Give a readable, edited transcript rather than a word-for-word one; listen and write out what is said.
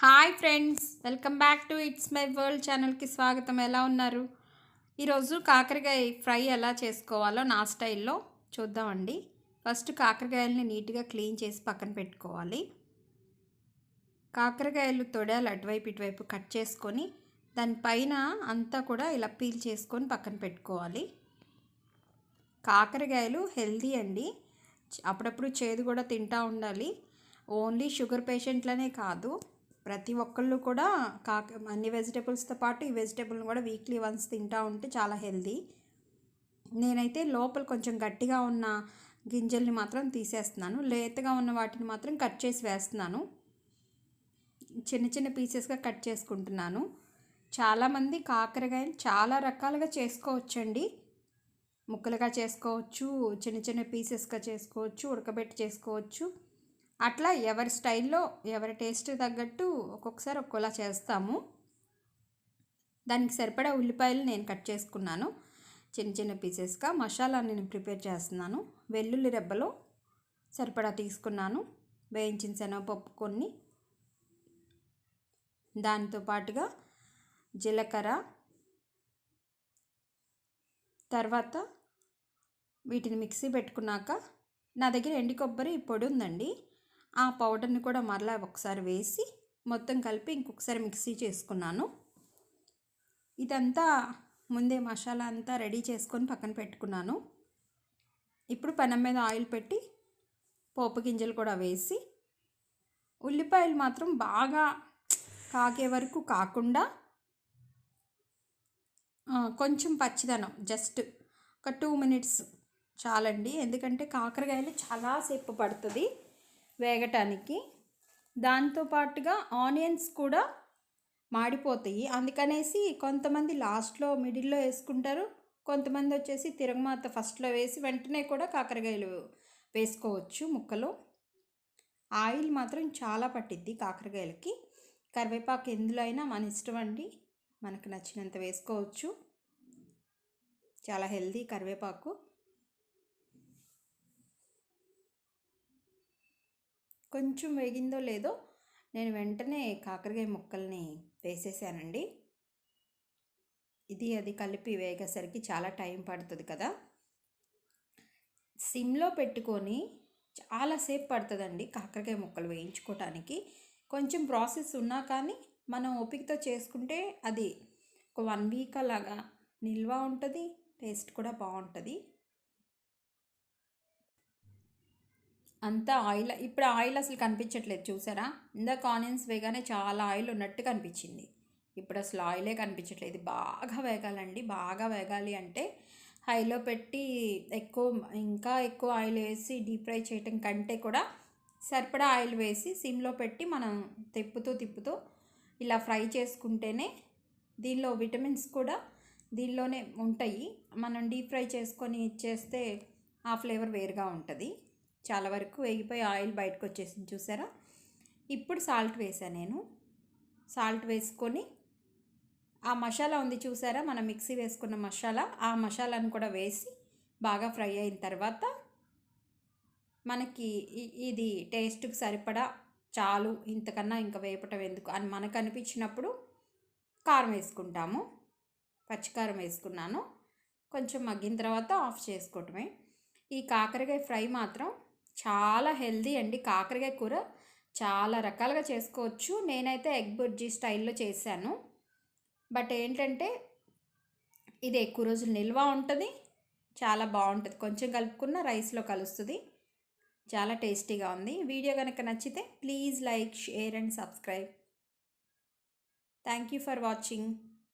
Hi friends, welcome back to it's my world ఛానల్కి స్వాగతం. ఎలా ఉన్నారు? ఈరోజు కాకరకాయ ఫ్రై ఎలా చేసుకోవాలో నా స్టైల్లో చూద్దామండి. ఫస్ట్ కాకరకాయలని నీట్గా క్లీన్ చేసి పక్కన పెట్టుకోవాలి. కాకరకాయలు తొడాలు అటువైపు ఇటువైపు కట్ చేసుకొని దానిపైన అంతా కూడా ఇలా పీల్ చేసుకొని పక్కన పెట్టుకోవాలి. కాకరకాయలు హెల్దీ అండి. అప్పుడప్పుడు చేదు కూడా తింటూ ఉండాలి. ఓన్లీ షుగర్ పేషెంట్లనే కాదు, ప్రతి ఒక్కళ్ళు కూడా అన్ని వెజిటేబుల్స్తో పాటు ఈ వెజిటేబుల్ని కూడా వీక్లీ వన్స్ తింటూ ఉంటే చాలా హెల్దీ. నేనైతే లోపల కొంచెం గట్టిగా ఉన్న గింజల్ని మాత్రం తీసేస్తున్నాను, లేతగా ఉన్న వాటిని మాత్రం కట్ చేసి వేస్తున్నాను. చిన్న చిన్న పీసెస్గా కట్ చేసుకుంటున్నాను. చాలామంది కాకరకాయలు చాలా రకాలుగా చేసుకోవచ్చండి. ముక్కలుగా చేసుకోవచ్చు, చిన్న చిన్న పీసెస్గా చేసుకోవచ్చు, ఉడకబెట్టి చేసుకోవచ్చు. అట్లా ఎవరి స్టైల్లో ఎవరి టేస్ట్ తగ్గట్టు ఒక్కొక్కసారి ఒక్కోలా చేస్తాము. దానికి సరిపడా ఉల్లిపాయలు నేను కట్ చేసుకున్నాను చిన్న చిన్న పీసెస్గా. మసాలా నేను ప్రిపేర్ చేస్తున్నాను. వెల్లుల్లి రెబ్బలు సరిపడా తీసుకున్నాను, వేయించిన శనగపప్పు కొన్ని, దాంతో పాటుగా జీలకర్ర, తర్వాత వీటిని మిక్సీ పెట్టుకున్నాక నా దగ్గర ఎండు కొబ్బరి పొడి ఉందండి. ఆ పౌడర్ని కూడా మరలా ఒకసారి వేసి మొత్తం కలిపి ఇంకొకసారి మిక్సీ చేసుకున్నాను. ఇదంతా ముందే మసాలా అంతా రెడీ చేసుకొని పక్కన పెట్టుకున్నాను. ఇప్పుడు పెనం మీద ఆయిల్ పెట్టి పోపు గింజలు కూడా వేసి, ఉల్లిపాయలు మాత్రం బాగా కాగే వరకు కాకుండా కొంచెం పచ్చిదనం జస్ట్ ఒక 2 minutes చాలండి. ఎందుకంటే కాకరకాయలు చాలాసేపు పడుతుంది వేగటానికి. దాంతోపాటుగా ఆనియన్స్ కూడా మాడిపోతాయి. అందుకనేసి కొంతమంది లాస్ట్లో మిడిల్లో వేసుకుంటారు, కొంతమంది వచ్చేసి తిరగమాత ఫస్ట్లో వేసి వెంటనే కూడా కాకరకాయలు వేసుకోవచ్చు ముక్కలు. ఆయిల్ మాత్రం చాలా పట్టిద్ది కాకరకాయలకి. కరివేపాకు ఎందులో అయినా మన ఇష్టం అండి, మనకు నచ్చినంత వేసుకోవచ్చు. చాలా హెల్దీ కరివేపాకు. కొంచెం వేగిందో లేదో నేను వెంటనే కాకరకాయ ముక్కల్ని వేసేసానండి. అది కలిపి వేగేసరికి చాలా టైం పడుతుంది కదా. సిమ్లో పెట్టుకొని చాలాసేపు పడుతుందండి కాకరకాయ ముక్కలు వేయించుకోవటానికి. కొంచెం ప్రాసెస్ ఉన్నా కానీ మనం ఓపికతో చేసుకుంటే అది ఒక 1 week అలాగా నిల్వ ఉంటుంది, టేస్ట్ కూడా బాగుంటుంది. అంతా ఆయిల్, ఇప్పుడు ఆయిల్ అసలు కనిపించట్లేదు చూసారా. ఇందాక ఆనియన్స్ వేగానే చాలా ఆయిల్ ఉన్నట్టు కనిపించింది, ఇప్పుడు అసలు ఆయిలే కనిపించట్లేదు. బాగా వేగాలండి. బాగా వేగాలి అంటే హైలో పెట్టి ఇంకా ఎక్కువ ఆయిల్ వేసి డీప్ ఫ్రై చేయటం కంటే కూడా సరిపడా ఆయిల్ వేసి సిమ్లో పెట్టి మనం తిప్పుతూ ఇలా ఫ్రై చేసుకుంటేనే దీనిలో విటమిన్స్ కూడా దీనిలోనే ఉంటాయి. మనం డీప్ ఫ్రై చేసుకొని ఇచ్చేస్తే ఆ ఫ్లేవర్ వేరుగా ఉంటుంది. చాలా వరకు వేగిపోయి ఆయిల్ బయటకు వచ్చేసింది చూసారా. ఇప్పుడు సాల్ట్ వేసాను నేను. సాల్ట్ వేసుకొని ఆ మసాలా ఉంది చూసారా, మనం మిక్సీ వేసుకున్న మసాలా, ఆ మసాలాను కూడా వేసి బాగా ఫ్రై అయిన తర్వాత మనకి ఇది టేస్ట్కి సరిపడా చాలు, ఇంతకన్నా ఇంకా వేపటం ఎందుకు అని మనకు అనిపించినప్పుడు కారం వేసుకుంటాము. పచ్చికారం వేసుకున్నాను. కొంచెం మగ్గిన తర్వాత ఆఫ్ చేసుకోవటమే. ఈ కాకరకాయ ఫ్రై మాత్రం చాలా హెల్దీ అండి. కాకరకాయ కూర చాలా రకాలుగా చేసుకోవచ్చు. నేనైతే ఎగ్ బుర్జీ స్టైల్లో చేశాను. బట్ ఏంటంటే ఇది ఎక్కువ రోజులు నిల్వ ఉంటుంది, చాలా బాగుంటుంది. కొంచెం కలుపుకున్న రైస్లో కలుస్తుంది. చాలా టేస్టీగా ఉంది. వీడియో కనుక నచ్చితే please like, share and subscribe. Thank you for watching.